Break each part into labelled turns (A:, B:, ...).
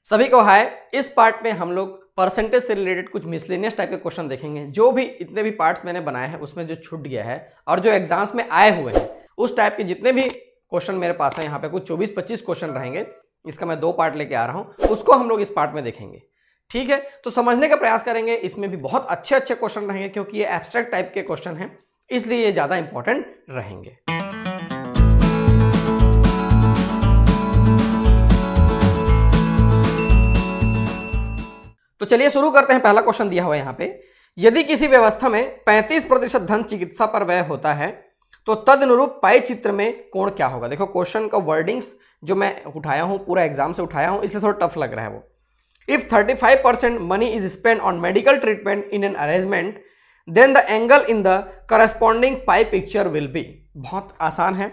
A: सभी को हाय। इस पार्ट में हम लोग परसेंटेज से रिलेटेड कुछ मिसलेनियस टाइप के क्वेश्चन देखेंगे। जो भी इतने भी पार्ट्स मैंने बनाए हैं उसमें जो छूट गया है और जो एग्जाम्स में आए हुए हैं उस टाइप के जितने भी क्वेश्चन मेरे पास है, यहाँ पे कुछ 24-25 क्वेश्चन रहेंगे। इसका मैं 2 पार्ट लेके आ रहा हूँ, उसको हम लोग इस पार्ट में देखेंगे। ठीक है, तो समझने का प्रयास करेंगे। इसमें भी बहुत अच्छे अच्छे क्वेश्चन रहेंगे क्योंकि ये एब्स्ट्रैक्ट टाइप के क्वेश्चन हैं, इसलिए ये ज़्यादा इंपॉर्टेंट रहेंगे। तो चलिए शुरू करते हैं। पहला क्वेश्चन दिया हुआ है यहाँ पे, यदि किसी व्यवस्था में 35% धन चिकित्सा पर व्यय होता है तो तदनुरूप पाई चित्र में कोण क्या होगा। देखो क्वेश्चन का वर्डिंग्स जो मैं उठाया हूं पूरा एग्जाम से उठाया हूं, इसलिए थोड़ा टफ लग रहा है वो। If 35% money is spend on medical treatment in an arrangement then the angle in the corresponding pie picture will be. बहुत आसान है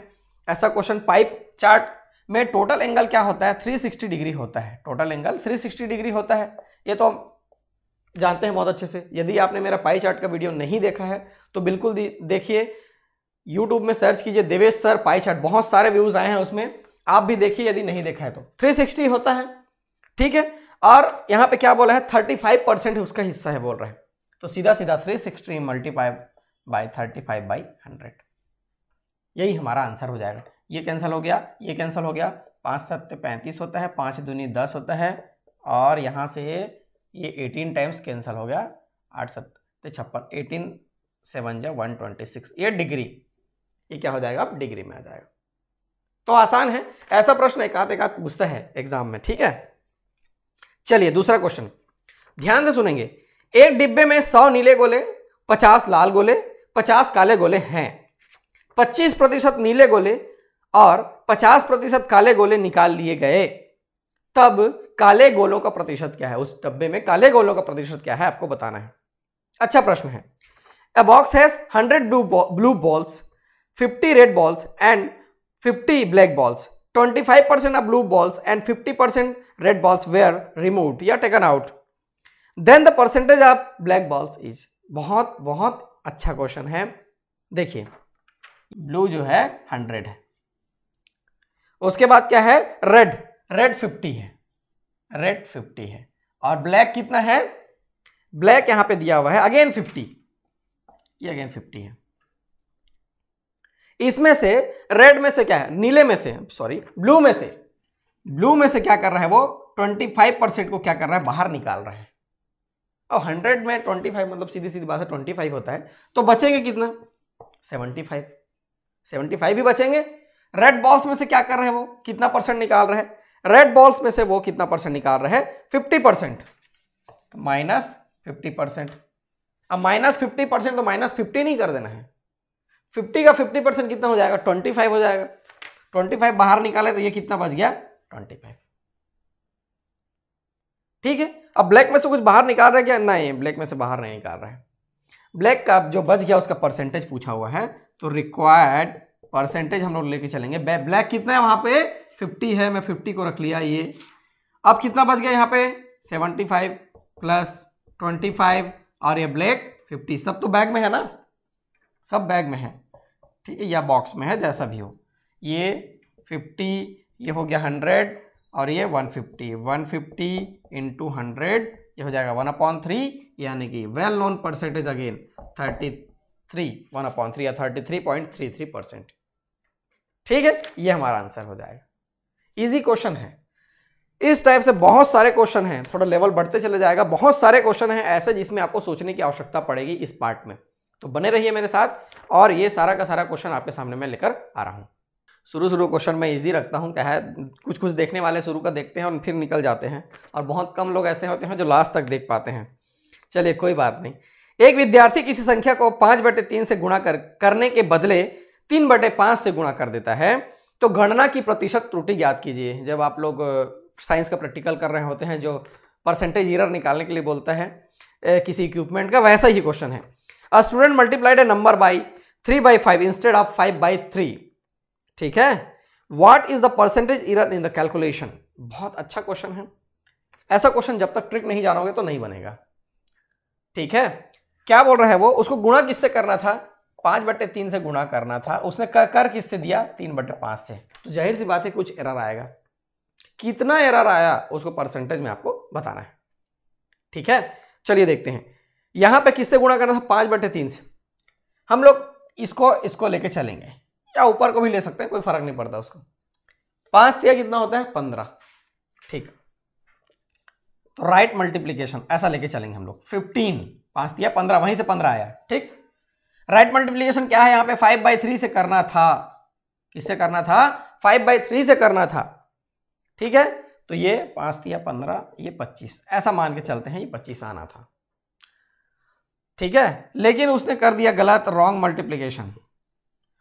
A: ऐसा क्वेश्चन। पाइप चार्ट में टोटल एंगल क्या होता है, 360 डिग्री होता है। टोटल एंगल 360 डिग्री होता है, ये तो जानते हैं बहुत अच्छे से। यदि आपने मेरा पाई चार्ट का वीडियो नहीं देखा है तो बिल्कुल देखिए, यूट्यूब में सर्च कीजिए देवेश सर पाई चार्ट, बहुत सारे व्यूज आए हैं उसमें, आप भी देखिए यदि नहीं देखा है तो। 360 होता है, ठीक है। और यहाँ पे क्या बोला है, 35% उसका हिस्सा है बोल रहे हैं, तो सीधा सीधा 360 मल्टीप्लाई बाय 35/100, यही हमारा आंसर हो जाएगा। ये कैंसिल हो गया, ये कैंसिल हो गया, 5 7 35 होता है, 5 दूनी 10 होता है, और यहाँ से ये 18 टाइम्स कैंसिल हो गया, 8 7 56, 18 7 126, ये डिग्री, ये क्या हो जाएगा, अब डिग्री में आ जाएगा। तो आसान है, ऐसा प्रश्न एक आध पूछता है एग्जाम में, ठीक है। चलिए दूसरा क्वेश्चन ध्यान से सुनेंगे। एक डिब्बे में 100 नीले गोले, 50 लाल गोले, 50 काले गोले हैं। 25% नीले गोले और 50% काले गोले निकाल लिए गए, तब काले गोलों का प्रतिशत क्या है। उस डब्बे में काले गोलों का प्रतिशत क्या है आपको बताना है। अच्छा प्रश्न है। A box has 100 blue balls, 50 red balls and 50 black balls. 25% of blue balls and 50% red balls were removed या taken out. Then the percentage of black balls is। बहुत बहुत अच्छा क्वेश्चन है। देखिए ब्लू जो है 100 है, उसके बाद क्या है, रेड 50 है, रेड 50 है, और ब्लैक कितना है, ब्लैक यहां पे दिया हुआ है अगेन 50, ये अगेन 50 है। इसमें से रेड में से क्या है, नीले में से, सॉरी ब्लू में से क्या कर रहा है वो, 25% को क्या कर रहा है, बाहर निकाल रहा है। और 100 में 25 मतलब सीधी सीधी बात है 25 होता है, तो बचेंगे कितना, 75 ही बचेंगे। रेड बॉल्स में से क्या कर रहे हैं वो, कितना परसेंट निकाल रहे हैं, रेड बॉल्स में से वो कितना परसेंट निकाल रहे हैं, 50%, तो -50%। अब -50% तो -50 नहीं कर देना है, 50 का 50% कितना हो जाएगा, 25 हो जाएगा। 25 बाहर निकाले तो ये कितना बच गया, 25। ठीक है। अब ब्लैक में से कुछ बाहर निकाल रहा है क्या, नहीं ब्लैक में से बाहर नहीं निकाल रहा है। ब्लैक का जो बच गया उसका परसेंटेज पूछा हुआ है, तो रिक्वायर्ड परसेंटेज हम लोग लेके चलेंगे। ब्लैक कितना है वहां पे, 50 है, मैं 50 को रख लिया ये। अब कितना बच गया यहाँ पे, 75 + 25, और ये ब्लैक 50, सब तो बैग में है ना, सब बैग में है, ठीक है, या बॉक्स में है, जैसा भी हो। ये 50, ये हो गया 100, और ये 150, 150 × 100, ये हो जाएगा 1/3, यानी कि वेल नोन परसेंटेज अगेन 33, 1/3 या 33.33%। ठीक है, ये हमारा आंसर हो जाएगा। इजी क्वेश्चन है। इस टाइप से बहुत सारे क्वेश्चन हैं, थोड़ा लेवल बढ़ते चले जाएगा। बहुत सारे क्वेश्चन हैं ऐसे जिसमें आपको सोचने की आवश्यकता पड़ेगी इस पार्ट में, तो बने रहिए मेरे साथ। और ये सारा का सारा क्वेश्चन आपके सामने मैं लेकर आ रहा हूँ। शुरू क्वेश्चन मैं इजी रखता हूँ, क्या है, कुछ देखने वाले शुरू का देखते हैं और फिर निकल जाते हैं, और बहुत कम लोग ऐसे होते हैं जो लास्ट तक देख पाते हैं। चलिए कोई बात नहीं। एक विद्यार्थी किसी संख्या को 5/3 से गुणा करने के बदले 3/5 से गुणा कर देता है, तो गणना की प्रतिशत त्रुटि ज्ञात कीजिए। जब आप लोग साइंस का प्रैक्टिकल कर रहे होते हैं, जो परसेंटेज एरर निकालने के लिए बोलता है किसी इक्विपमेंट का, वैसा ही क्वेश्चन है। A student multiplied A number by 3/5 instead of 5/3, ठीक है, what is the percentage error in the calculation. बहुत अच्छा क्वेश्चन है। ऐसा क्वेश्चन जब तक ट्रिक नहीं जानोगे तो नहीं बनेगा, ठीक है। क्या बोल रहा है वो, उसको गुणा किससे करना था, 5/3 से गुणा करना था, उसने कर किससे दिया, 3/5 से, तो जाहिर सी बात है कुछ एरर आएगा। कितना एरर आया उसको परसेंटेज में आपको बताना है। ठीक है, चलिए देखते हैं। यहां पे किससे गुणा करना था, 5/3 से। हम लोग इसको लेके चलेंगे, या ऊपर को भी ले सकते हैं, कोई फर्क नहीं पड़ता उसको। 5 दिया कितना होता है, 15। ठीक, तो राइट मल्टीप्लीकेशन ऐसा लेके चलेंगे हम लोग। 15, 5 दिया 15, वहीं से 15 आया। ठीक, राइट मल्टीप्लीकेशन क्या है, यहां पे 5/3 से करना था। किससे करना था, 5/3 से करना था। ठीक है, तो ये 5 दिया 15, ये 25, ऐसा मान के चलते हैं, ये 25 आना था। ठीक है, लेकिन उसने कर दिया गलत, रॉन्ग मल्टीप्लीकेशन।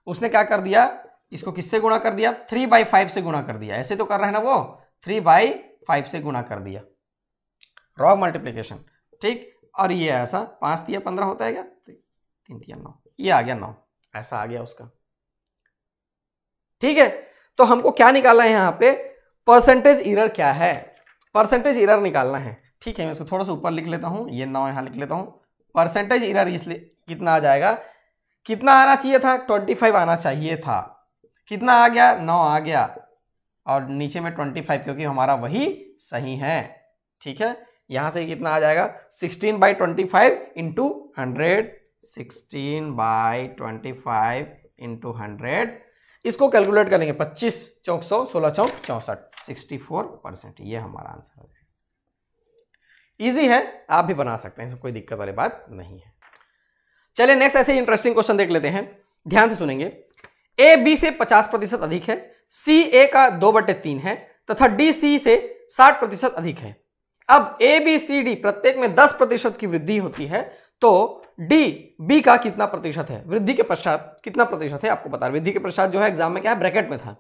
A: उसने क्या कर दिया, इसको किससे गुणा कर दिया, 3/5 से गुणा कर दिया। ऐसे तो कर रहे हैं ना वो, 3/5 से गुणा कर दिया, रॉन्ग मल्टीप्लीकेशन। ठीक, और ये ऐसा 5 दिया 15 होता है क्या, 3 दिया 9, ये आ गया 9, ऐसा आ गया उसका। ठीक है, तो हमको क्या निकालना है यहाँ पे, परसेंटेज एरर क्या है, परसेंटेज एरर निकालना है। ठीक है, मैं इसको थोड़ा सा ऊपर लिख लेता हूँ, ये 9 यहाँ लिख लेता हूँ। परसेंटेज एरर इसलिए कितना आ जाएगा, कितना आना चाहिए था, 25 आना चाहिए था। कितना आ गया, 9 आ गया, और नीचे में 25, क्योंकि हमारा वही सही है। ठीक है, यहां से कितना आ जाएगा, 16/25 इंटू 100, 16/25 इंटू 100। इसको कैलकुलेट करेंगे, 25 चौक 100, 16 चौक 64, 64%। ये हमारा आंसर है। इजी है, आप भी बना सकते हैं, इसमें कोई दिक्कत वाली बात नहीं है। चलिए नेक्स्ट ऐसे इंटरेस्टिंग क्वेश्चन देख लेते हैं, ध्यान से सुनेंगे। ए बी से 50% अधिक है, सी ए का 2/3 है तथा डी सी से 60% अधिक है। अब ए बी सी डी प्रत्येक में 10% की वृद्धि होती है, तो डी बी का कितना प्रतिशत है, वृद्धि के पश्चात कितना प्रतिशत है आपको बता। वृद्धि के पश्चात जो है एग्जाम में क्या है, ब्रैकेट में था।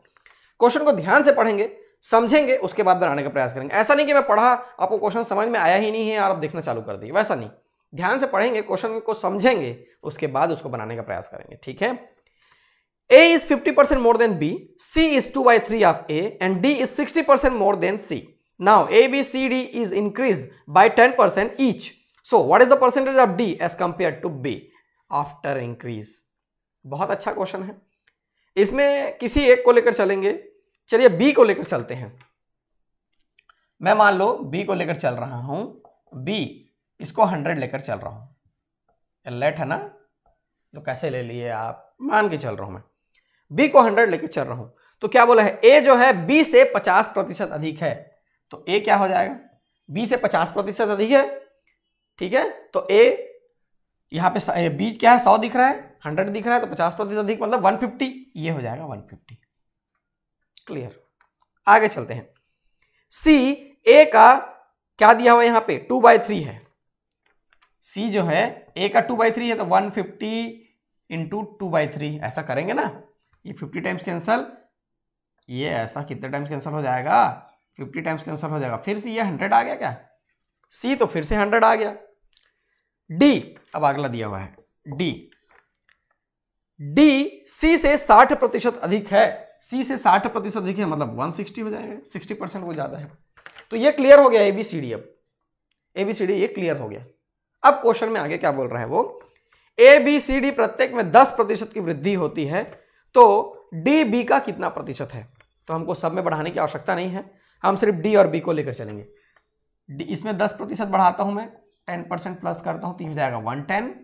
A: क्वेश्चन को ध्यान से पढ़ेंगे, समझेंगे, उसके बाद बनाने का प्रयास करेंगे। ऐसा नहीं कि मैं पढ़ा, आपको क्वेश्चन समझ में आया ही नहीं है और आप देखना चालू कर दिए, वैसा नहीं। ध्यान से पढ़ेंगे, क्वेश्चन को समझेंगे, उसके बाद उसको बनाने का प्रयास करेंगे। ठीक है, A is 50% more than B, C is 2/3 of A, and D is 60% more than C. Now A, B, C, D is increased by 10% each. So what is the percentage of D as compared to B after increase? बहुत अच्छा question है। इसमें किसी एक को लेकर चलेंगे, चलिए B को लेकर चलते हैं। मैं मान लो B को लेकर चल रहा हूं, B इसको 100 लेकर चल रहा हूं। लेट है ना, तो कैसे ले लिए आप, मान के चल रहा हूं मैं, B को 100 लेकर चल रहा हूं। तो क्या बोला है, A जो है B से 50% अधिक है, तो A क्या हो जाएगा, B से 50% अधिक है। ठीक है, तो A यहां पे B क्या है, 100 दिख रहा है, 100 दिख रहा है, तो 50% अधिक मतलब 150, ये हो जाएगा 150। क्लियर, आगे चलते हैं। C A का क्या दिया हुआ यहां पे, 2/3 है। C जो है A का 2/3 है, तो 150 इंटू 2/3 ऐसा करेंगे ना, ये 50 टाइम्स कैंसल, ये ऐसा कितने टाइम्स कैंसिल हो जाएगा, 50 टाइम्स कैंसिल हो जाएगा। फिर से ये 100 आ गया क्या, C तो फिर से 100 आ गया। D अब अगला दिया हुआ है, D C से 60% अधिक है, C से 60% अधिक है मतलब 160 हो जाएगा, 60% वो ज्यादा है। तो ये क्लियर हो गया ABCD। अब ABCD ये क्लियर हो गया। अब क्वेश्चन में आगे क्या बोल रहा है वो, ABCD प्रत्येक में 10% की वृद्धि होती है, तो DB का कितना प्रतिशत है। तो हमको सब में बढ़ाने की आवश्यकता नहीं है, हम सिर्फ D और B को लेकर चलेंगे। इसमें 10% बढ़ाता हूं मैं, 10% प्लस करता हूं तो हो जाएगा 110।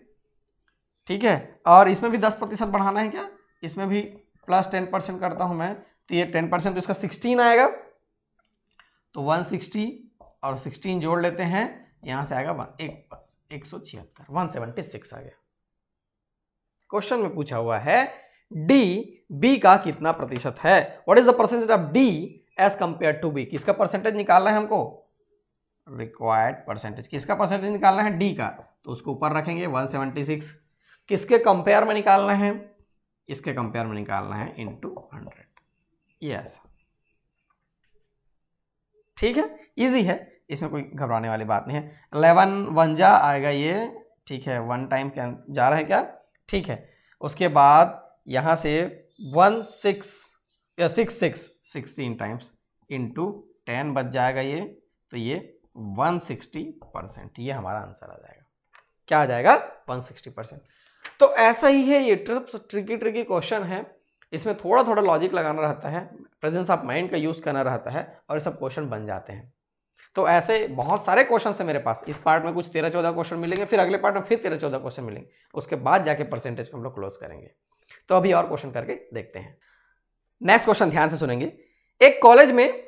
A: ठीक है, और इसमें भी 10% बढ़ाना है क्या, इसमें भी प्लस 10% करता हूं मैं, तो ये 10% तो इसका 16 आएगा, तो 160 और 16 जोड़ लेते हैं, यहां से आएगा 176, 176 आ गया। क्वेश्चन में पूछा हुआ है डी बी का कितना प्रतिशत है, what is the percentage of D as compare to B. किसका परसेंटेज निकालना है हमको, रिक्वायर्ड परसेंटेज, किसका परसेंटेज निकालना है, डी का, तो उसको ऊपर रखेंगे 176। किसके कंपेयर में निकालना है, इसके कंपेयर में निकालना है इंटू 100। यस, ठीक है, इजी है, इसमें कोई घबराने वाली बात नहीं है। 11 1 जा आएगा ये, ठीक है, 1 टाइम क्या जा रहा है क्या, ठीक है। उसके बाद यहाँ से 16 टाइम्स इंटू 10 बच जाएगा ये, तो ये 160%, ये हमारा आंसर आ जाएगा। क्या आ जाएगा, 160%। तो ऐसा ही है, ये ट्रिकी क्वेश्चन है, इसमें थोड़ा थोड़ा लॉजिक लगाना रहता है, प्रेजेंस ऑफ माइंड का यूज़ करना रहता है और ये सब क्वेश्चन बन जाते हैं। तो ऐसे बहुत सारे क्वेश्चन है मेरे पास। इस पार्ट में कुछ 13-14 क्वेश्चन मिलेंगे, फिर अगले पार्ट में फिर 13-14 क्वेश्चन मिलेंगे, उसके बाद जाके परसेंटेज को हम लोग क्लोज करेंगे। तो अभी और क्वेश्चन करके देखते हैं। नेक्स्ट क्वेश्चन ध्यान से सुनेंगे। एक कॉलेज में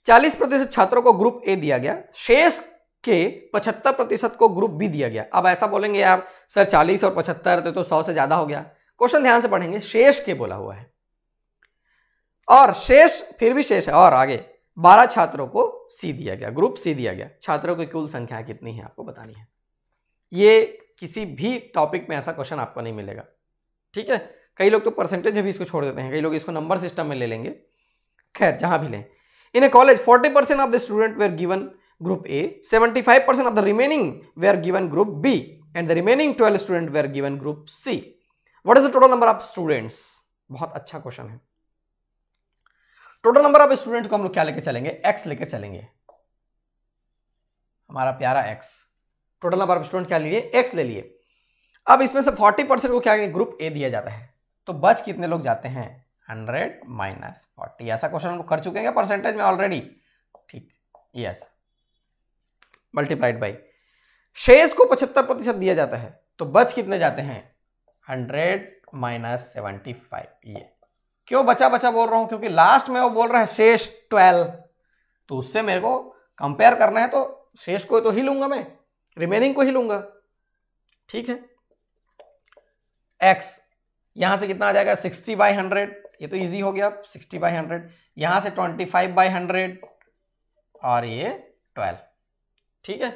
A: 40% छात्रों को ग्रुप ए दिया गया, शेष के 75% को ग्रुप बी दिया गया। अब ऐसा बोलेंगे यार सर 40 और 75 तो 100 से ज्यादा हो गया। क्वेश्चन ध्यान से पढ़ेंगे, शेष के बोला हुआ है और शेष फिर भी शेष है, और आगे 12 छात्रों को सी दिया गया, ग्रुप सी दिया गया। छात्रों की कुल संख्या कितनी है आपको बतानी है। ये किसी भी टॉपिक में ऐसा क्वेश्चन आपको नहीं मिलेगा, ठीक है। कई लोग तो परसेंटेज में भी इसको छोड़ देते हैं, कई लोग इसको नंबर सिस्टम में ले लेंगे। खैर जहां भी लें, in a college 40% of the student were given group A, 75% of the remaining were given group B and the remaining 12 student were given group C. What is the total number of students? बहुत अच्छा question है। Total number of student को हम लोग क्या लेकर चलेंगे? X लेकर चलेंगे, हमारा प्यारा x. Total number of student क्या लिए? एक्स ले लिए। अब इसमें से 40% को क्या ग्रुप ए दिया जाता है, तो बच कितने लोग जाते हैं? 100 माइनस 40। ऐसा क्वेश्चन हम कर चुके हैं परसेंटेज में ऑलरेडी, ठीक, यस, मल्टीप्लाइड बाई। शेष को 75% दिया जाता है, तो बच कितने जाते हैं? 100 माइनस 75। ये क्यों बचा बचा बोल रहा हूं? क्योंकि लास्ट में वो बोल रहा है शेष 12, तो उससे मेरे को कंपेयर करना है, तो शेष को तो ही लूंगा मैं, रिमेनिंग को ही लूंगा, ठीक है। एक्स यहां से कितना आ जाएगा? 60/100, ये तो इजी हो गया, 60/100। यहां से 25/100 और ये 12, ठीक है।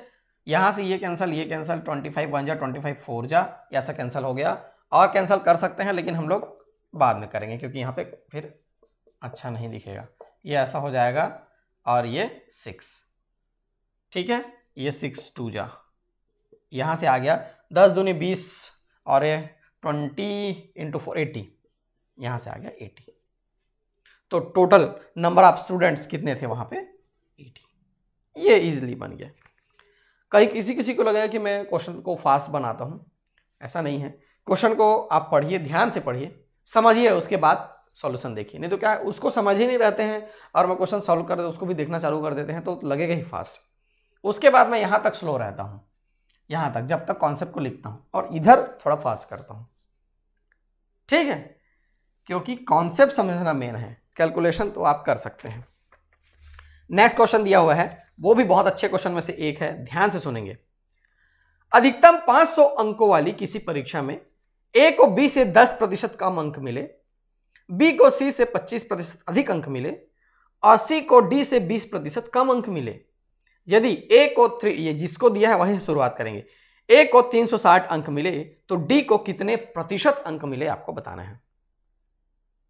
A: यहां से ये कैंसल, ये कैंसल, 25 1 जा 25 4 जा, ऐसा कैंसल हो गया। और कैंसल कर सकते हैं लेकिन हम लोग बाद में करेंगे क्योंकि यहाँ पे फिर अच्छा नहीं दिखेगा। ये ऐसा हो जाएगा और ये 6, ठीक है। ये 6 2 जा, यहाँ से आ गया 10 दूनी 20 और ये 20 × 4 80, यहाँ से आ गया 80। तो टोटल नंबर ऑफ स्टूडेंट्स कितने थे वहाँ पे? 80। ये इजीली बन गया। कहीं किसी को लगा कि मैं क्वेश्चन को फास्ट बनाता हूँ, ऐसा नहीं है। क्वेश्चन को आप पढ़िए, ध्यान से पढ़िए, समझिए, उसके बाद सॉल्यूशन देखिए। नहीं तो क्या है, उसको समझ ही नहीं रहते हैं और मैं क्वेश्चन सॉल्व कर उसको भी देखना चालू कर देते हैं तो लगेगा ही फास्ट। उसके बाद मैं यहाँ तक स्लो रहता हूँ, यहाँ तक, जब तक कॉन्सेप्ट को लिखता हूँ, और इधर थोड़ा फास्ट करता हूँ, ठीक है, क्योंकि कॉन्सेप्ट समझना मेन है। कैलकुलेशन तो आप कर सकते हैं। नेक्स्ट क्वेश्चन दिया हुआ है, वो भी बहुत अच्छे क्वेश्चन में से एक है, ध्यान से सुनेंगे। अधिकतम 500 अंकों वाली किसी परीक्षा में ए को बी से 10% कम अंक मिले, बी को सी से 25% अधिक अंक मिले और सी को डी से 20% कम अंक मिले। यदि ए को ये जिसको दिया है वहीं से शुरुआत करेंगे। ए को 360 अंक मिले तो डी को कितने प्रतिशत अंक मिले आपको बताना है,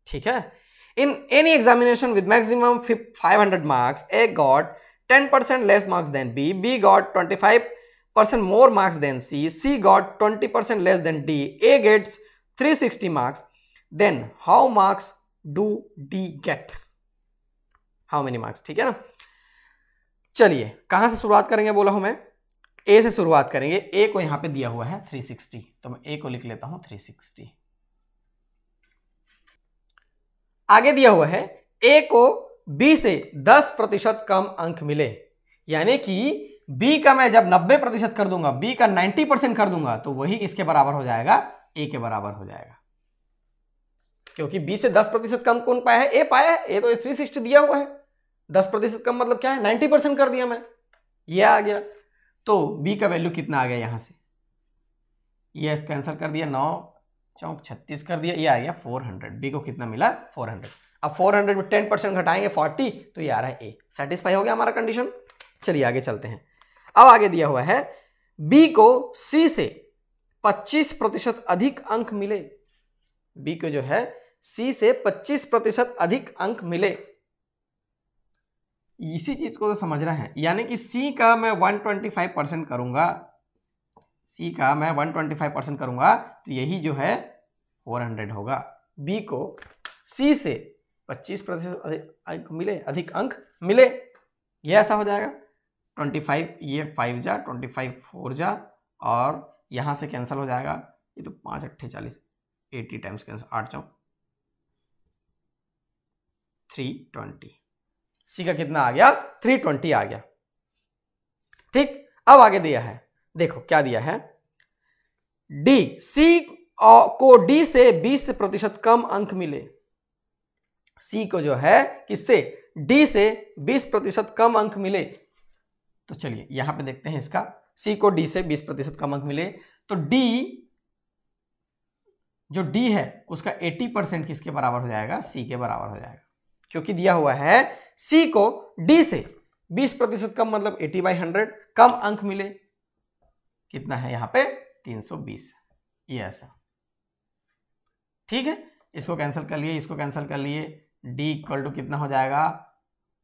A: ठीक है। In any examination with maximum 500 marks, A got 10% less marks than B, B got 25% more marks than C, C got 20% less than D, A gets 360 marks, then how marks do D get? How many marks? ठीक है ना। चलिए कहां से शुरुआत करेंगे बोला हूं मैं, A से शुरुआत करेंगे। A को यहां पे दिया हुआ है 360, तो मैं A को लिख लेता हूं 360। आगे दिया हुआ है A को B से 10% कम अंक मिले, यानी कि बी का मैं जब 90% कर दूंगा, बी का 90% कर दूंगा, तो वही किसके बराबर हो जाएगा? ए के बराबर हो जाएगा। क्योंकि बी से 10% कम कौन पाया है? ए पाया है। ए तो 360 दिया हुआ है, 10% कम मतलब क्या है? 90% कर दिया मैं, ये आ गया। तो बी का वैल्यू कितना आ गया? यहां से ये कैंसिल कर दिया, 9 चौक 36 कर दिया, ये आ गया 400। बी को कितना मिला? 400। अब 400 में 10% घटाएंगे 40, तो ये आ रहा है ए। सेटिस्फाई हो गया हमारा कंडीशन। चलिए आगे चलते हैं। अब आगे दिया हुआ है बी को सी से 25% अधिक अंक मिले, बी को जो है सी से 25% अधिक अंक मिले। इसी चीज को तो समझना है, यानी कि सी का मैं 125% करूंगा, सी का मैं 125% करूंगा तो यही जो है 400 होगा। बी को सी से 25% अधिक मिले, अधिक अंक मिले, यह ऐसा हो जाएगा। 25 ये 5 जा, 25 4 जा, और यहाँ से कैंसिल हो जाएगा, ये तो 5 8 40, 80 टाइम्स कैंसिल, 8 चौक 320। सी का कितना आ गया? 320 आ गया। ठीक, अब आगे दिया है, देखो क्या दिया है, डी, सी को डी से 20% कम अंक मिले। सी को जो है किससे? डी से 20% कम अंक मिले। तो चलिए यहां पे देखते हैं इसका, सी को डी से 20% कम अंक मिले, तो डी, जो डी है उसका 80% किसके बराबर हो जाएगा? सी के बराबर हो जाएगा, क्योंकि दिया हुआ है सी को डी से 20% कम, मतलब 80/100 कम अंक मिले। कितना है यहाँ पे? 320। ये ऐसा, ठीक है। इसको कैंसिल कर लिए, इसको कैंसिल कर लिए, डी इक्वल टू कितना हो जाएगा?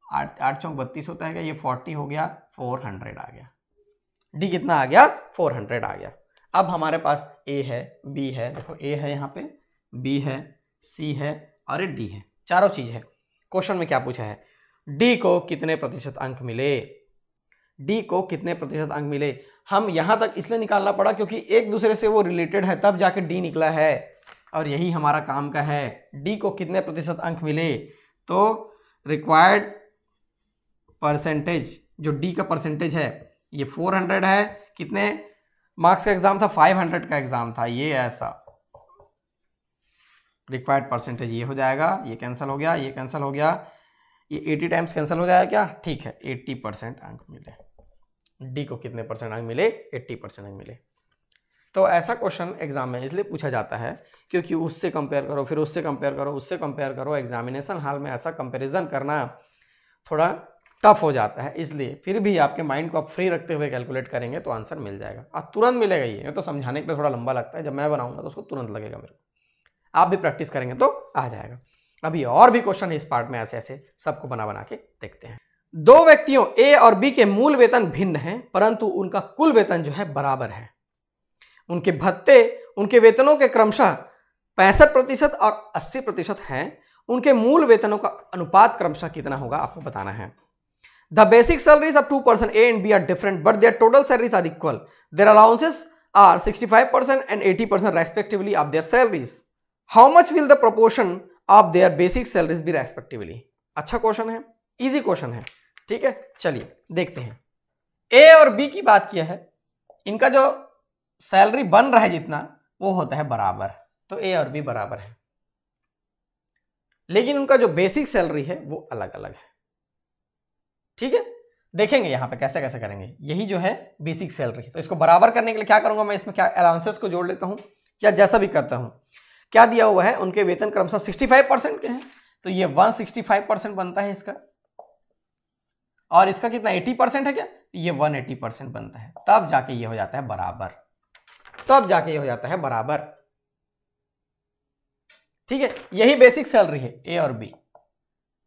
A: 8 चौक 32 होता है क्या? ये 40 हो गया, 400 आ गया। डी कितना आ गया? 400 आ गया। अब हमारे पास ए है, बी है, देखो ए है यहाँ पे, बी है, सी है और डी है, चारों चीज है। क्वेश्चन में क्या पूछा है? डी को कितने प्रतिशत अंक मिले? डी को कितने प्रतिशत अंक मिले? हम यहां तक इसलिए निकालना पड़ा क्योंकि एक दूसरे से वो रिलेटेड है, तब जाके डी निकला है, और यही हमारा काम का है। डी को कितने प्रतिशत अंक मिले? तो रिक्वायर्ड परसेंटेज, जो डी का परसेंटेज है ये 400 है। कितने मार्क्स का एग्जाम था? 500 का एग्जाम था। ये ऐसा रिक्वायर्ड परसेंटेज ये हो जाएगा, ये कैंसिल हो गया, ये कैंसिल हो गया, ये 80 टाइम्स कैंसिल हो जाएगा क्या? ठीक है, 80% अंक मिले। डी को कितने परसेंट अंक मिले? 80% अंक मिले। तो ऐसा क्वेश्चन एग्जाम में इसलिए पूछा जाता है क्योंकि उससे कंपेयर करो, फिर उससे कंपेयर करो, उससे कंपेयर करो। एग्जामिनेशन हॉल में ऐसा कंपैरिजन करना थोड़ा टफ हो जाता है, इसलिए फिर भी आपके माइंड को आप फ्री रखते हुए कैलकुलेट करेंगे तो आंसर मिल जाएगा। अब तुरंत मिलेगा, ये तो समझाने के लिए थोड़ा लंबा लगता है, जब मैं बनाऊंगा तो उसको तुरंत लगेगा मेरे को। आप भी प्रैक्टिस करेंगे तो आ जाएगा। अभी और भी क्वेश्चन इस पार्ट में ऐसे ऐसे सबको बना बना के देखते हैं। दो व्यक्तियों ए और बी के मूल वेतन भिन्न हैं, परंतु उनका कुल वेतन जो है बराबर है। उनके भत्ते उनके वेतनों के क्रमशः 65% और 80% हैं। उनके मूल वेतनों का अनुपात क्रमशः कितना होगा आपको बताना है। The basic salaries of two person A and B are different, but their total salaries are equal. Their allowances are 65% and 80% respectively of their salaries. How much will the proportion of their basic salaries be respectively? अच्छा question है, easy question है, ठीक है। चलिए देखते हैं। A और B की बात किया है, इनका जो सैलरी बन रहा है जितना वो होता है बराबर, तो A और B बराबर है, लेकिन उनका जो बेसिक सैलरी है वो अलग अलग है, ठीक है। देखेंगे यहां पे कैसे कैसे करेंगे। यही जो है बेसिक सैलरी, तो इसको बराबर करने के लिए क्या करूंगा मैं, इसमें क्या अलाउंसेस को जोड़ लेता हूं या जैसा भी करता हूं। क्या दिया हुआ है? उनके वेतन क्रमशः 65% के हैं, तो ये 165% बनता है इसका, और इसका कितना 80% है क्या? ये 180% बनता है, तब जाके ये हो जाता है बराबर, तब जाके ये हो जाता है बराबर, ठीक है। यही बेसिक सैलरी है ए और बी,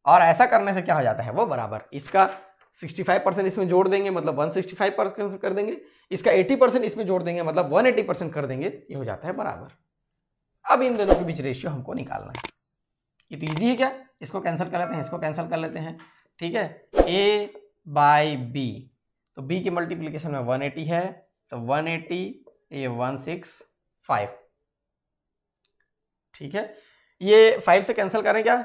A: और ऐसा करने से क्या हो जाता है वो बराबर। इसका 65% इसमें जोड़ देंगे मतलब 165% कर देंगे, इसका 80% इसमें जोड़ देंगे मतलब 180% कर देंगे, ये हो जाता है बराबर। अब इन दोनों के बीच रेशियो हमको निकालना है। ये तो ईजी है क्या? इसको कैंसिल कर लेते हैं, इसको कैंसिल कर लेते हैं, ठीक है। ए बाई बी, तो बी की मल्टीप्लीकेशन में 180 है, तो 180 ये 165, ठीक है। ये 5 से कैंसिल करें क्या?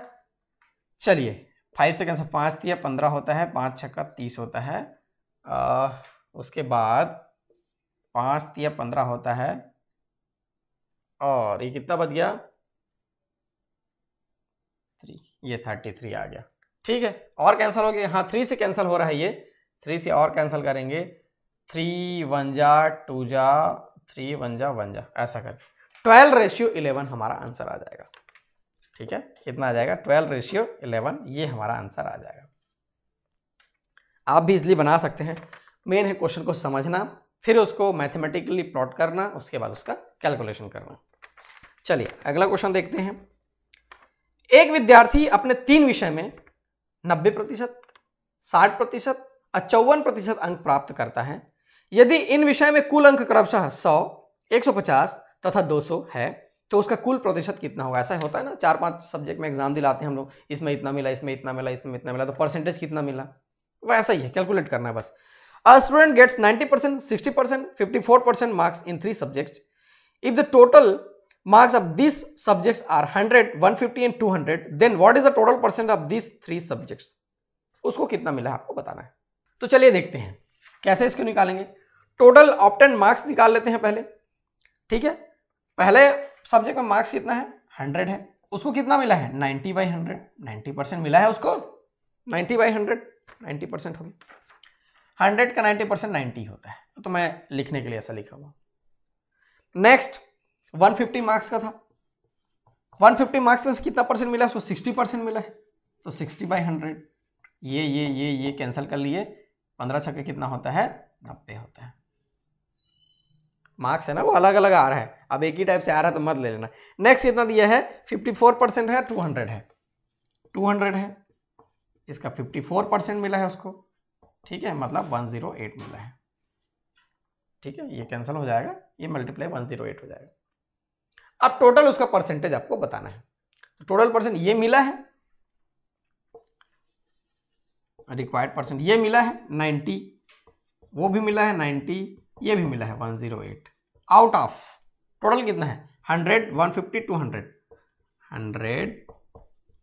A: चलिए 5 से कैंसिल, 5 दिया 15 होता है, 5 छक्का 30 होता है, उसके बाद 5 दिया 15 होता है, और ये कितना बच गया 3, ये 33 आ गया, ठीक है। और कैंसिल हो गया, हाँ 3 से कैंसिल हो रहा है, ये 3 से और कैंसिल करेंगे, 3 1 जा 2 जा 3 1 जा 1 जा, ऐसा कर 12:11 हमारा आंसर आ जाएगा, ठीक है। कितना आ जाएगा? 12:11, ये हमारा आंसर आ जाएगा। आप भी इसलिए बना सकते हैं, मेन है क्वेश्चन को समझना, फिर उसको मैथमेटिकली प्लॉट करना, उसके बाद उसका कैलकुलेशन करना। चलिए अगला क्वेश्चन देखते हैं। एक विद्यार्थी अपने 3 विषय में 90%, 60% और 54% अंक प्राप्त करता है। यदि इन विषय में कुल अंक क्रमशः 100, 150 तथा 200 है, तो उसका कुल प्रतिशत कितना होगा? ऐसा होता है ना, 4-5 सब्जेक्ट में एग्जाम दिलाते हैं हम लोग, इसमें इतना मिला, इसमें इतना मिला, इसमें इतना मिला, तो परसेंटेज कितना मिला, वैसा ही है, कैलकुलेट करना है बस। A student gets 90%, 60%, 54% marks in 3 subjects. If the total marks of these subjects are 100, 150 and 200, then what is the total percent of these 3 subjects? उसको कितना मिला है आपको बताना है। तो चलिए देखते हैं कैसे इसको निकालेंगे। टोटल ऑप्टेंड मार्क्स निकाल लेते हैं पहले, ठीक है। पहले सब्जेक्ट में मार्क्स कितना है, 100 है, उसको कितना मिला है, 90/100, 90% मिला है उसको, 90/100, 90% हो गया। 100 का 90% 90 होता है, तो मैं लिखने के लिए ऐसा लिखा हुआ। नेक्स्ट 150 मार्क्स का था, 150 मार्क्स में से कितना परसेंट मिला, उसको 60% मिला है, तो 60/100, ये कैंसिल कर लिए, 15 छक्के कितना होता है, 90 होता है। मार्क्स है ना वो अलग अलग आ रहा है, अब एक ही टाइप से आ रहा है तो मत ले लेना। नेक्स्ट कितना दिया है, 54% है, 200 है, 200 है, इसका 54% मिला है उसको, ठीक है, मतलब 108 मिला है, ठीक है, ये कैंसिल हो जाएगा, ये मल्टीप्लाई 108 हो जाएगा। अब टोटल उसका परसेंटेज आपको बताना है, तो टोटल परसेंट ये मिला है, रिक्वायर्ड परसेंट ये मिला है 90, वो भी मिला है 90, ये भी मिला है 108, आउट ऑफ टोटल कितना है, 100, 150, 200, 100,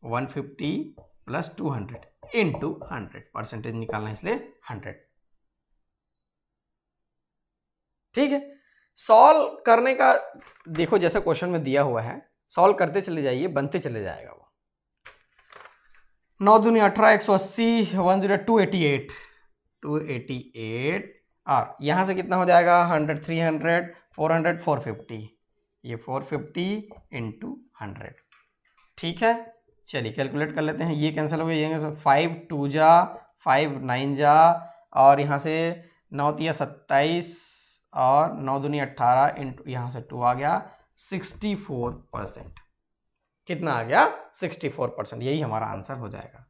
A: 150 प्लस 200 इंटू 100, परसेंटेज निकालना है इसलिए 100, ठीक है। सॉल्व करने का देखो जैसे क्वेश्चन में दिया हुआ है, सॉल्व करते चले जाइए, बनते चले जाएगा वो। 9 दूनी 18, 180, 102, 288, 288, और यहां से कितना हो जाएगा, 100, 300, 400, 450, ये 450 इंटू 100, ठीक है। चलिए कैलकुलेट कर लेते हैं, ये कैंसिल हो गया, ये 5 2 जा, 5 9 जा, और यहाँ से 9 3 27, और 9 दूनी 18 इंटू यहाँ से 2 आ गया, 64%, कितना आ गया, 64%, यही हमारा आंसर हो जाएगा।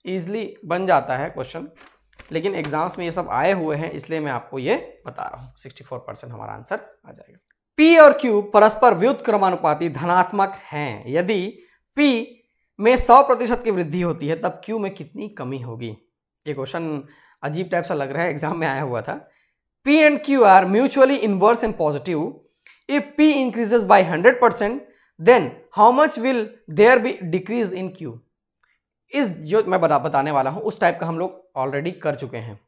A: इजली बन जाता है क्वेश्चन, लेकिन एग्जाम्स में ये सब आए हुए हैं इसलिए मैं आपको ये बता रहा हूँ, 64% हमारा आंसर आ जाएगा। P और Q परस्पर व्युत्क्रमानुपाती धनात्मक हैं, यदि P में 100% की वृद्धि होती है तब Q में कितनी कमी होगी। ये क्वेश्चन अजीब टाइप सा लग रहा है, एग्जाम में आया हुआ था। P and Q are mutually inverse and positive. If P increases by 100%, then how much will there be decrease in Q? इस जो मैं बताने वाला हूं उस टाइप का हम लोग ऑलरेडी कर चुके हैं,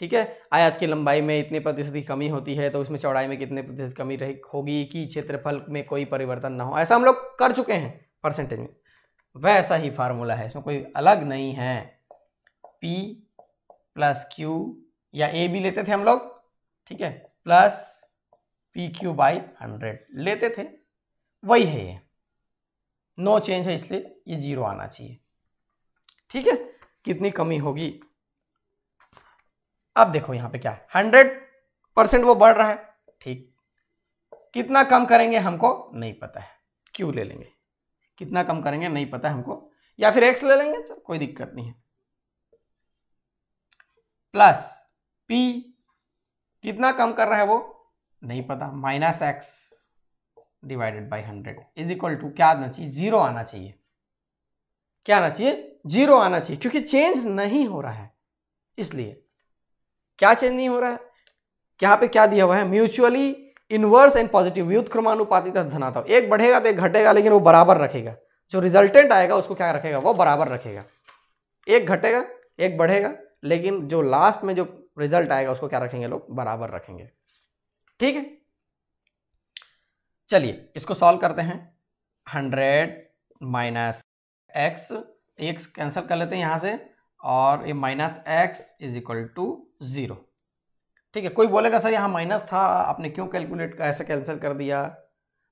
A: ठीक है। आयत की लंबाई में इतने प्रतिशत की कमी होती है तो उसमें चौड़ाई में कितने प्रतिशत कमी होगी कि क्षेत्रफल में कोई परिवर्तन ना हो, ऐसा हम लोग कर चुके हैं परसेंटेज में। वैसा ही फार्मूला है, इसमें कोई अलग नहीं है। P प्लस Q या A भी लेते थे हम लोग, ठीक है, प्लस PQ/100 लेते थे, वही है ये, नो चेंज है इसलिए ये 0 आना चाहिए, ठीक है। कितनी कमी होगी, अब देखो यहां पे क्या है, 100% वो बढ़ रहा है, ठीक, कितना कम करेंगे हमको नहीं पता है, Q ले लेंगे, कितना कम करेंगे नहीं पता है हमको, या फिर X ले लेंगे, चल कोई दिक्कत नहीं है, प्लस P कितना कम कर रहा है वो नहीं पता, -X divided by 100 is equal to क्या आना चाहिए, 0 आना चाहिए, क्या आना चाहिए, 0 आना चाहिए, क्योंकि चेंज नहीं हो रहा है, इसलिए क्या चेंज नहीं हो रहा है, यहाँ पे क्या दिया हुआ है, म्यूचुअली इनवर्स एंड पॉजिटिव व्युत्क्रमानुपाती धनात्मक, एक बढ़ेगा तो एक घटेगा लेकिन वो बराबर रखेगा, जो रिजल्टेंट आएगा उसको क्या रखेगा, वो बराबर रखेगा, एक घटेगा एक बढ़ेगा लेकिन जो लास्ट में जो रिजल्ट आएगा उसको क्या रखेंगे लोग, बराबर रखेंगे, ठीक है। चलिए इसको सॉल्व करते हैं, 100 - x, x कैंसिल कर लेते हैं यहां से, और ये -x इज इक्वल टू 0, ठीक है। कोई बोलेगा सर यहाँ माइनस था, आपने क्यों कैलकुलेट ऐसे कैंसिल कर दिया,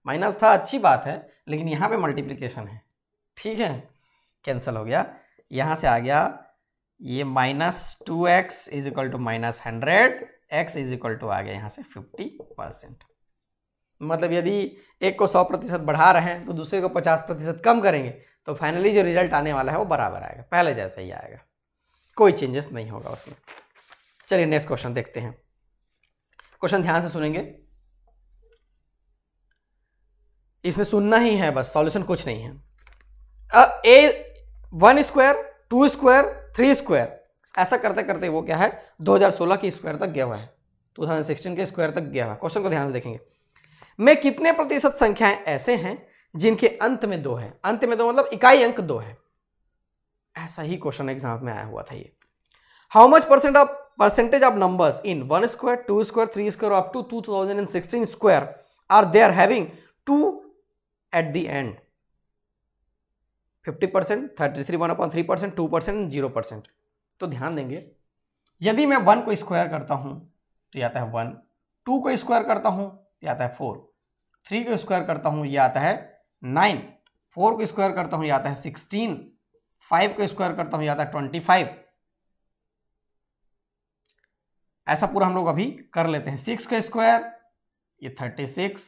A: माइनस था अच्छी बात है, लेकिन यहाँ पे मल्टीप्लिकेशन है, ठीक है, कैंसिल हो गया, यहाँ से आ गया ये -2x is equal to -100, x is equal to आ गया यहाँ से 50%। मतलब यदि एक को 100% बढ़ा रहे हैं तो दूसरे को 50% कम करेंगे तो फाइनली जो रिजल्ट आने वाला है वो बराबर आएगा, पहले जैसा ही आएगा, कोई चेंजेस नहीं होगा उसमें। चलिए नेक्स्ट क्वेश्चन देखते हैं, क्वेश्चन ध्यान से सुनेंगे, इसमें सुनना ही है बस, सॉल्यूशन कुछ नहीं है। A1 स्क्वायर 2 स्क्वायर 3 स्क्वायर ऐसा करते करते वो क्या है 2016 के स्क्वायर तक गया हुआ है, 2016 के स्क्वायर तक गया हुआ है। क्वेश्चन को ध्यान से देखेंगे, में कितने प्रतिशत संख्याएं ऐसे हैं जिनके अंत में 2 है? अंत में 2 मतलब इकाई अंक 2 है। ऐसा ही क्वेश्चन एग्जाम में आया हुआ था ये। How much percentage of numbers in 1 square, 2 square, 3 square up to 2016 square are there having 2 at the end? 50%, 33 1/3%, 2% 0%। तो ध्यान देंगे, यदि मैं 1 को स्क्वायर करता हूं तो ये आता है 1, 2 को स्क्वायर करता हूं ये आता है 4, 3 को स्क्वायर करता हूं ये आता है 9, 4 को स्क्वायर करता हूं ये आता है 16, 5 को स्क्वायर करता हूं ये आता है 25। ऐसा पूरा हम लोग अभी कर लेते हैं। 6 का स्क्वायर ये 36,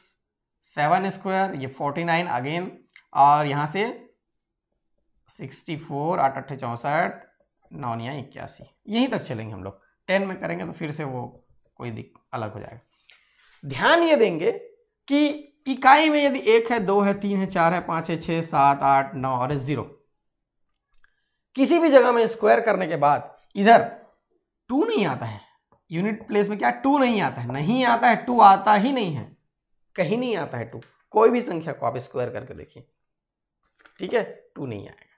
A: 7 स्क्वायर ये 49 अगेन, और यहां से 64, 8 8 64, 9 या 81, यहीं तक चलेंगे हम लोग। 10 में करेंगे तो फिर से वो कोई अलग हो जाएगा। ध्यान ये देंगे कि इकाई में यदि 1 है, 2 है, 3 है, 4 है, 5 है, 6, 7, 8, 9 और 0, किसी भी जगह में स्क्वायर करने के बाद इधर 2 नहीं आता है। यूनिट प्लेस में क्या 2 नहीं आता है? नहीं आता है, 2 आता ही नहीं है, कहीं नहीं आता है 2। कोई भी संख्या को आप स्क्वायर करके देखिए, ठीक है, 2 नहीं आएगा।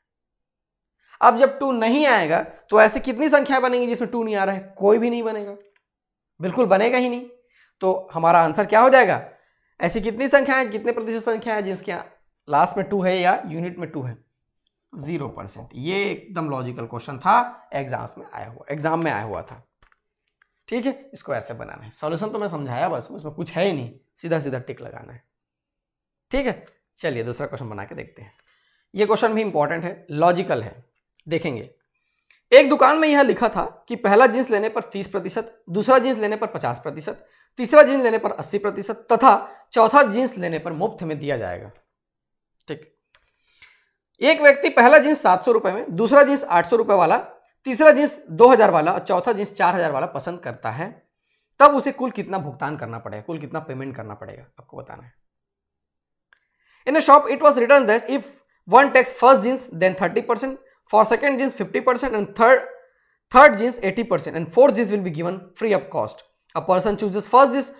A: अब जब 2 नहीं आएगा तो ऐसे कितनी संख्या बनेंगी जिसमें 2 नहीं आ रहा है? कोई भी नहीं बनेगा, बिल्कुल बनेगा ही नहीं। तो हमारा आंसर क्या हो जाएगा? ऐसी कितनी संख्या है, कितने प्रतिशत संख्या है जिसके लास्ट में 2 है या यूनिट में 2 है? 0%। ये एकदम लॉजिकल क्वेश्चन था, एग्जाम में आया हुआ था। ठीक है, इसको ऐसे बनाना है। सॉल्यूशन तो मैं समझाया बस, उसमें कुछ है ही नहीं, सीधा सीधा टिक लगाना है। ठीक है, चलिए दूसरा क्वेश्चन बना के देखते हैं। ये क्वेश्चन भी इंपॉर्टेंट है, लॉजिकल है। देखेंगे, एक दुकान में यह लिखा था कि पहला जींस लेने पर 30%, दूसरा जींस लेने पर 50%, तीसरा जींस लेने पर 80% तथा चौथा जींस लेने पर मुफ्त में दिया जाएगा। ठीक, एक व्यक्ति पहला जींस 700 रुपए में, दूसरा जींस 800 रुपए वाला, तीसरा जींस 2000 वाला और चौथा जींस 4000 वाला पसंद करता है, तब उसे कुल कितना भुगतान करना पड़ेगा, कुल कितना पेमेंट करना पड़ेगा, आपको बताना है। In a shop it was written that if one takes first jeans then 30%, for second jeans 50% and third jeans 80% and fourth jeans will be given free of cost. A person chooses first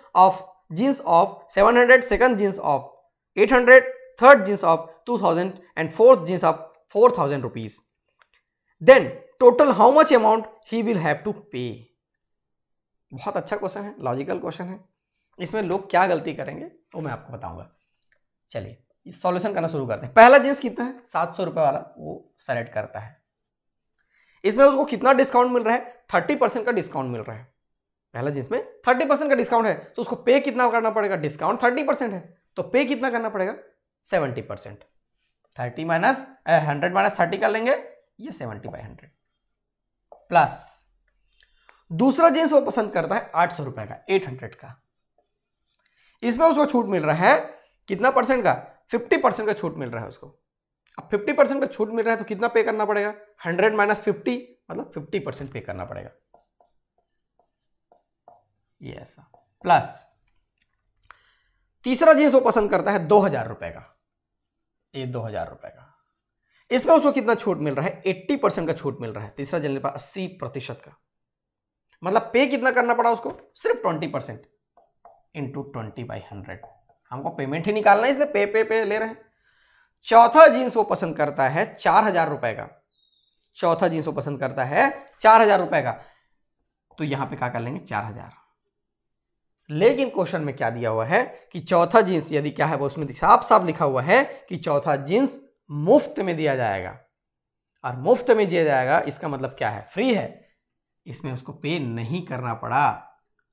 A: jeans of 700, second jeans of 800, third jeans of 2000 and fourth jeans of 4000 rupees. Then total how much amount he will have to pay? बहुत अच्छा question है, logical question है। इसमें लोग क्या गलती करेंगे वो मैं आपको बताऊंगा। चलिए सॉल्यूशन करना शुरू करते हैं। पहला जींस कितना है? 700 रुपए वाला, वो सेलेक्ट करता है। इसमें उसको कितना डिस्काउंट मिल रहा है? 30% का डिस्काउंट मिल रहा है। पहला जींस में 30% का डिस्काउंट है, तो उसको पे कितना करना पड़ेगा? डिस्काउंट 30% है तो पे कितना करना पड़ेगा? 70%। 30 माइनस 100 माइनस 30 कर लेंगे, ये 70/100 प्लस दूसरा जींस वो पसंद करता है 800 रुपए का, 800 का। इसमें उसको छूट मिल रहा है कितना परसेंट का? 50% का छूट मिल रहा है उसको। अब 50% का छूट मिल रहा है तो कितना पे करना पड़ेगा? 100 माइनस 50 मतलब 50% पे करना पड़ेगा, ये ऐसा। प्लस तीसरा जींस वो पसंद करता है 2000 रुपए का, ये 2000 रुपए का। इसमें उसको कितना छूट मिल रहा है? 80% का छूट मिल रहा है। तीसरा जींस पर 80% का, मतलब पे कितना करना पड़ा उसको? सिर्फ 20% इंटू 20/100। हमको पेमेंट ही निकालना है, इसलिए पे ले रहे हैं। चौथा जींस वो पसंद करता है 4000 रुपए का, चौथा जींस वो पसंद करता है 4000 रुपए का, तो यहां पे क्या कर लेंगे? 4000। लेकिन क्वेश्चन में क्या दिया हुआ है कि चौथा जींस यदि क्या है, वो उसमें साफ साफ लिखा हुआ है कि चौथा जींस मुफ्त में दिया जाएगा। और मुफ्त में दिया जाएगा इसका मतलब क्या है? फ्री है। इसमें उसको पे नहीं करना पड़ा,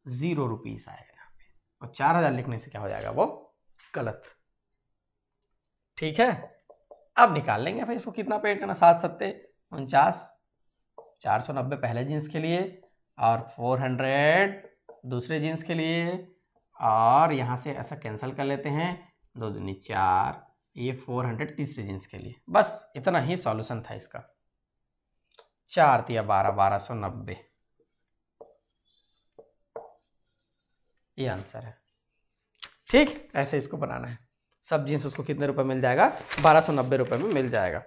A: 0 रुपीस आएगा यहाँ पे। और 4000 लिखने से क्या हो जाएगा? वो गलत। ठीक है, अब निकाल लेंगे भाई इसको कितना पे करना। 7 7 49, 490 पहले जींस के लिए और 400 दूसरे जींस के लिए, और यहाँ से ऐसा कैंसिल कर लेते हैं, 2 दूनी 4, ये 400 तीसरे जींस के लिए। बस इतना ही सॉल्यूशन था इसका। 4 तिया 12, 1290 ये आंसर है। ठीक, ऐसे इसको बनाना है। सब जींस उसको कितने रुपए मिल जाएगा? 1290 रुपए में मिल जाएगा।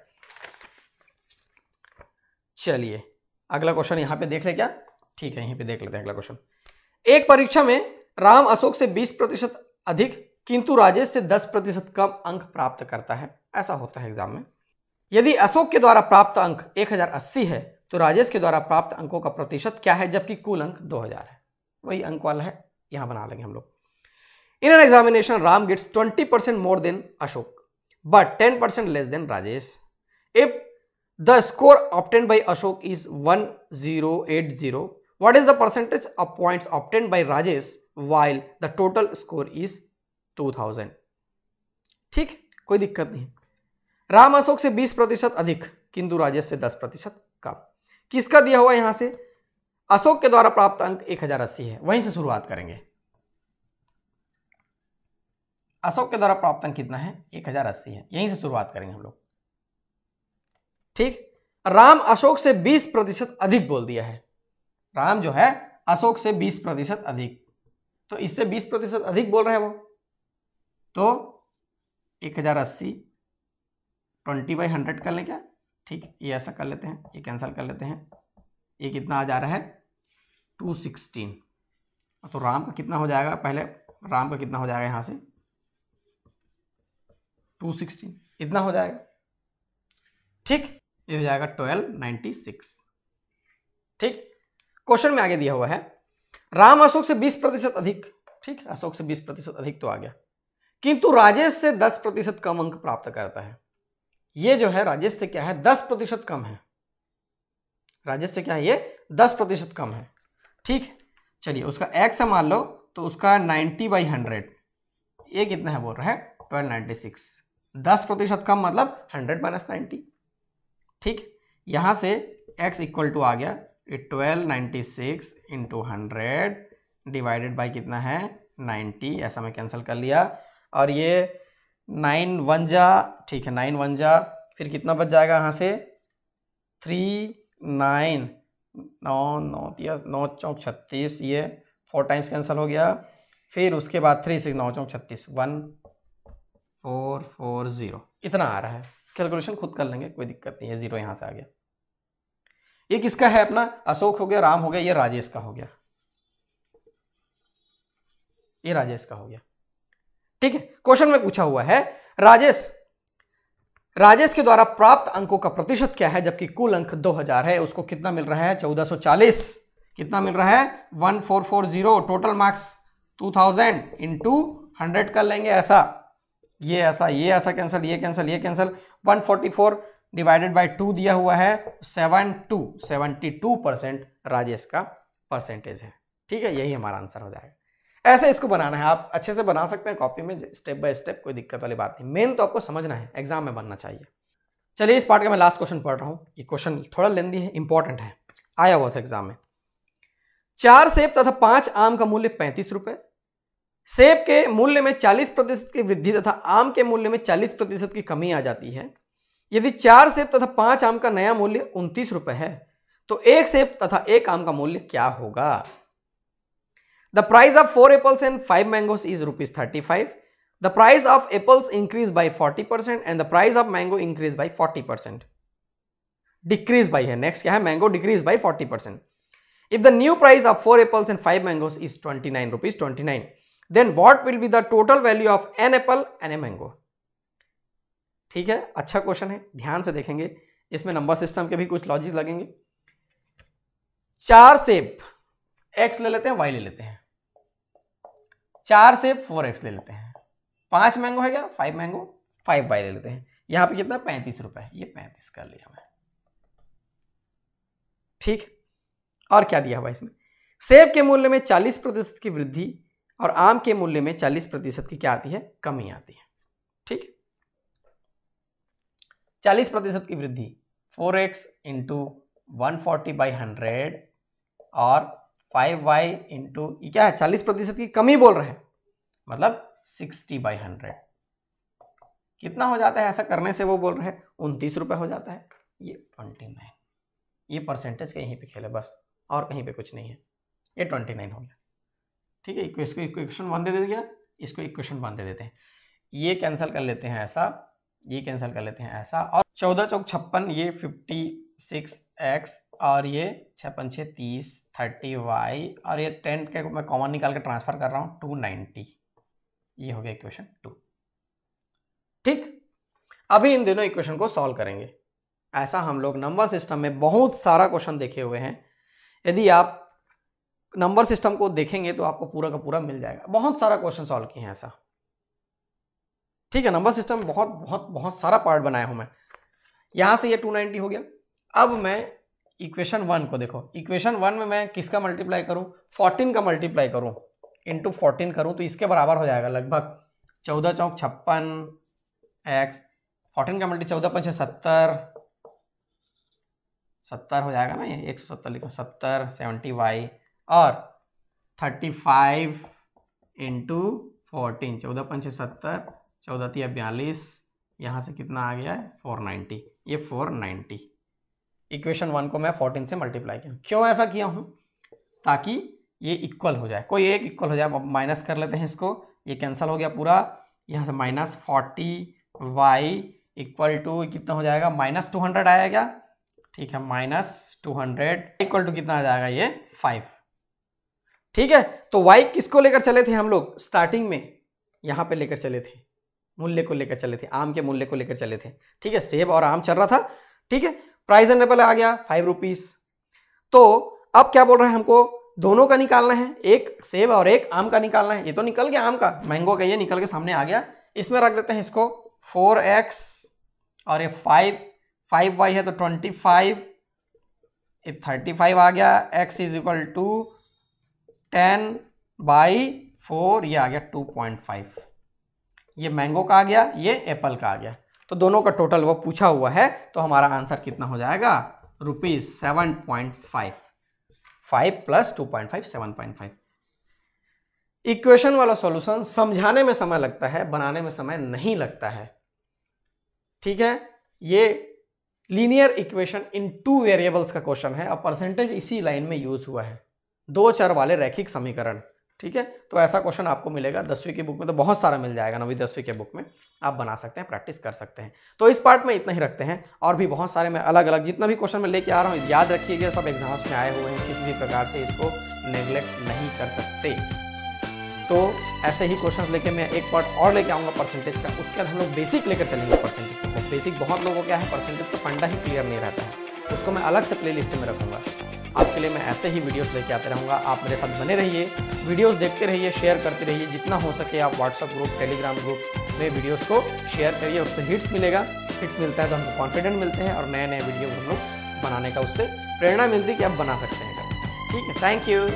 A: चलिए अगला क्वेश्चन यहां पे देख ले क्या? ठीक है, यहीं पे देख लेते हैं अगला क्वेश्चन। एक परीक्षा में राम अशोक से 20% अधिक किंतु राजेश से 10% कम अंक प्राप्त करता है। ऐसा होता है एग्जाम में। यदि अशोक के द्वारा प्राप्त अंक 1080 है तो राजेश के द्वारा प्राप्त अंकों का प्रतिशत क्या है, जबकि कुल अंक 2000 है। वही अंक वाला है, यहां बना लेंगे हम लोग। In an examination Ram gets 20% more than Ashok but 10% less than Rajesh. If the score obtained by Ashok is 1080, what is the percentage of points obtained by Rajesh while the total score is 2000। ठीक, कोई दिक्कत नहीं। राम अशोक से 20% अधिक किंतु राजेश से 10% कम। किसका दिया हुआ यहां से, अशोक के द्वारा प्राप्त अंक 1080 है, वहीं से शुरुआत करेंगे। अशोक के द्वारा प्राप्त अंक कितना है, 1080 है, यहीं से शुरुआत करेंगे हम लोग। ठीक, राम अशोक से 20% अधिक बोल दिया है। राम जो है अशोक से 20% अधिक, तो इससे 20% अधिक बोल रहे हैं वो, तो 1080 20/100 कर लें क्या। ठीक, ये ऐसा कर लेते हैं, ये कैंसिल कर लेते हैं, ये कितना आ जा रहा है 216। तो राम का कितना हो जाएगा, पहले राम का कितना हो जाएगा, यहाँ से 216 इतना हो जाएगा। ठीक, ये हो जाएगा 1296। ठीक, क्वेश्चन में आगे दिया हुआ है राम अशोक से 20% अधिक। ठीक, अशोक से 20% अधिक तो आ गया, किंतु राजेश से 10% कम अंक प्राप्त करता है। ये जो है राजेश से क्या है, 10% कम है। राजेश से क्या है, ये 10% कम है। ठीक, चलिए उसका x है मान लो, तो उसका 90/100, ये कितना है बोल रहा है 1296। 10% कम मतलब 100 - 90। ठीक, यहां से x इक्वल टू आ गया 1296 इंटू 100 डिवाइडेड बाई कितना है 90, ऐसा मैं कैंसिल कर लिया। और ये 9 1 जा, ठीक है 9 1 जा, फिर कितना बच जाएगा यहाँ से 3 9 9 9 9 चौक 36, ये 4 टाइम्स कैंसिल हो गया। फिर उसके बाद 3 6 9 चौक 36 1440 इतना आ रहा है। कैलकुलेशन खुद कर लेंगे, कोई दिक्कत नहीं है। 0 यहाँ से आ गया। ये किसका है, अपना अशोक हो गया, राम हो गया, ये राजेश का हो गया, ये राजेश का हो गया। ठीक है, क्वेश्चन में पूछा हुआ है राजेश के द्वारा प्राप्त अंकों का प्रतिशत क्या है, जबकि कुल अंक 2000 है। उसको कितना मिल रहा है 1440, कितना मिल रहा है 1440। टोटल मार्क्स 2000 इंटू 100 कर लेंगे, ऐसा ये ऐसा, ये ऐसा कैंसिल, ये कैंसिल, ये कैंसिल। 144 डिवाइडेड बाय 2 दिया हुआ है, 72% राजेश का परसेंटेज है। ठीक है, यही हमारा आंसर हो जाएगा। ऐसे इसको बनाना है, आप अच्छे से बना सकते हैं कॉपी में, स्टेप बाय स्टेप, कोई दिक्कत वाली बात नहीं। मेन तो आपको समझना है, एग्जाम में बनना चाहिए। चलिए इस पार्ट का मैं लास्ट क्वेश्चन पढ़ रहा हूं। ये क्वेश्चन थोड़ा लेंदी है, इंपॉर्टेंट है, आया हुआ था एग्जाम में। 4 सेब तथा 5 आम का मूल्य 35 रुपए। सेब के मूल्य में 40% की वृद्धि तथा आम के मूल्य में 40% की कमी आ जाती है। यदि 4 सेब तथा 5 आम का नया मूल्य 29 रुपए है तो 1 सेब तथा 1 आम का मूल्य क्या होगा। The price of 4 apples and 5 mangoes is ₹35. The price of apples increased by 40% and the price of mango increased by 40%. Decrease by है, next क्या है, mango decreased by 40%. If the new price of 4 apples and 5 mangoes is ₹29, then what will be the total value of an apple and a mango? ठीक है, अच्छा question है, ध्यान से देखेंगे, इसमें नंबर सिस्टम के भी कुछ लॉजिक लगेंगे। 4 सेब, x ले लेते हैं, y ले लेते हैं। 4 सेब 4x ले लेते हैं। 5 मैंगो है क्या, 5 मैंगो 5y ले लेते हैं। यहां पे कितना 35 रुपए, ये 35 कर लिया मैं। ठीक, और क्या दिया हुआ इसमें, सेब के मूल्य में 40% की वृद्धि और आम के मूल्य में 40% की क्या आती है, कमी आती है। ठीक, 40% की वृद्धि 4x इंटू 140/100 और 5y इंटू क्या है 40% की कमी बोल रहे हैं, मतलब 60/100 कितना हो जाता है। ऐसा करने से वो बोल रहे हैं 29 रुपए हो जाता है। ये 29, ये परसेंटेज का यहीं पे खेल है बस, और कहीं पे कुछ नहीं है। ये 29 हो गया। ठीक है, इसको इक्वेशन 1 दे दिया, इसको इक्वेशन 1 दे देते हैं। ये कैंसिल कर लेते हैं ऐसा, ये कैंसिल कर लेते हैं ऐसा, और 14 चौक 56, ये 56x और ये 6 5 6 30 30y और ये 10 के मैं कॉमन निकाल के ट्रांसफर कर रहा हूँ 290। ये हो गया इक्वेशन 2। ठीक, अभी इन दोनों इक्वेशन को सॉल्व करेंगे। ऐसा हम लोग नंबर सिस्टम में बहुत सारा क्वेश्चन देखे हुए हैं। यदि आप नंबर सिस्टम को देखेंगे तो आपको पूरा का पूरा मिल जाएगा। बहुत सारा क्वेश्चन सॉल्व किए हैं ऐसा। ठीक है, नंबर सिस्टम में बहुत बहुत बहुत सारा पार्ट बनाया हूं मैं। यहां से ये 290 हो गया। अब मैं इक्वेशन 1 को देखो, इक्वेशन 1 में मैं किसका मल्टीप्लाई करूं, 14 का मल्टीप्लाई करूं, इंटू 14 करूं तो इसके बराबर हो जाएगा लगभग 14 चौक 56 x, 14 का मल्टी 14 5 70, 70 हो जाएगा ना, ये 170 लिखो, 70 70 y और 35 इंटू 14, 14 5 70, 14 3 42, यहाँ से कितना आ गया है 490, ये 490। इक्वेशन 1 को मैं 14 से मल्टीप्लाई किया। क्यों ऐसा किया हूँ, ताकि ये इक्वल हो जाए, कोई एक इक्वल हो जाए। अब माइनस कर लेते हैं इसको, ये कैंसिल हो गया पूरा, यहाँ से -40y इक्वल टू कितना हो जाएगा, -200 आया क्या, ठीक है, -200 इक्वल टू कितना आ जाएगा, ये 5। ठीक है, तो y किसको लेकर चले थे हम लोग स्टार्टिंग में, यहाँ पे लेकर चले थे, मूल्य को लेकर चले थे, आम के मूल्य को लेकर चले थे। ठीक है, सेब और आम चल रहा था। ठीक है, प्राइस एंड लेवल आ गया 5 रुपीज। तो अब क्या बोल रहे हैं, हमको दोनों का निकालना है, एक सेब और एक आम का निकालना है। ये तो निकल गया आम का, मैंगो का ये निकल के सामने आ गया। इसमें रख देते हैं इसको 4x और ये 5y है तो 25, 35 आ गया, x इज इक्वल टू 10/4, ये आ गया 2.5। ये मैंगो का आ गया, ये एप्पल का आ गया। तो दोनों का टोटल वो पूछा हुआ है, तो हमारा आंसर कितना हो जाएगा, ₹7.5। 5 + 2.5 7.5। इक्वेशन वाला सॉल्यूशन समझाने में समय लगता है, बनाने में समय नहीं लगता है। ठीक है, ये लीनियर इक्वेशन इन 2 वेरिएबल्स का क्वेश्चन है और परसेंटेज इसी लाइन में यूज हुआ है, 2 चर वाले रैखिक समीकरण। ठीक है, तो ऐसा क्वेश्चन आपको मिलेगा 10वीं की बुक में, तो बहुत सारा मिल जाएगा 9वीं 10वीं के बुक में, आप बना सकते हैं, प्रैक्टिस कर सकते हैं। तो इस पार्ट में इतना ही रखते हैं, और भी बहुत सारे मैं अलग अलग जितना भी क्वेश्चन मैं लेके आ रहा हूँ, याद रखिएगा, सब एग्जाम्स में आए हुए हैं, किसी भी प्रकार से इसको नेग्लेक्ट नहीं कर सकते। तो ऐसे ही क्वेश्चन लेके मैं एक पार्ट और लेके आऊँगा परसेंटेज का, उसके बाद हम लोग बेसिक लेकर चलेंगे परसेंटेज का। बेसिक बहुत लोगों को क्या है, परसेंटेज का फंडा ही क्लियर नहीं रहता है, उसको मैं अलग से प्ले लिस्ट में रखूँगा। आपके लिए मैं ऐसे ही वीडियोस लेके आते रहूँगा। आप मेरे साथ बने रहिए, वीडियोस देखते रहिए, शेयर करते रहिए, जितना हो सके आप व्हाट्सएप ग्रुप, टेलीग्राम ग्रुप में वीडियोस को शेयर करिए, उससे हिट्स मिलेगा। हिट्स मिलता है तो हमको कॉन्फिडेंट मिलते हैं, और नए नए वीडियो हम लोग बनाने का उससे प्रेरणा मिलती है कि आप बना सकते हैं। ठीक है, थैंक यू।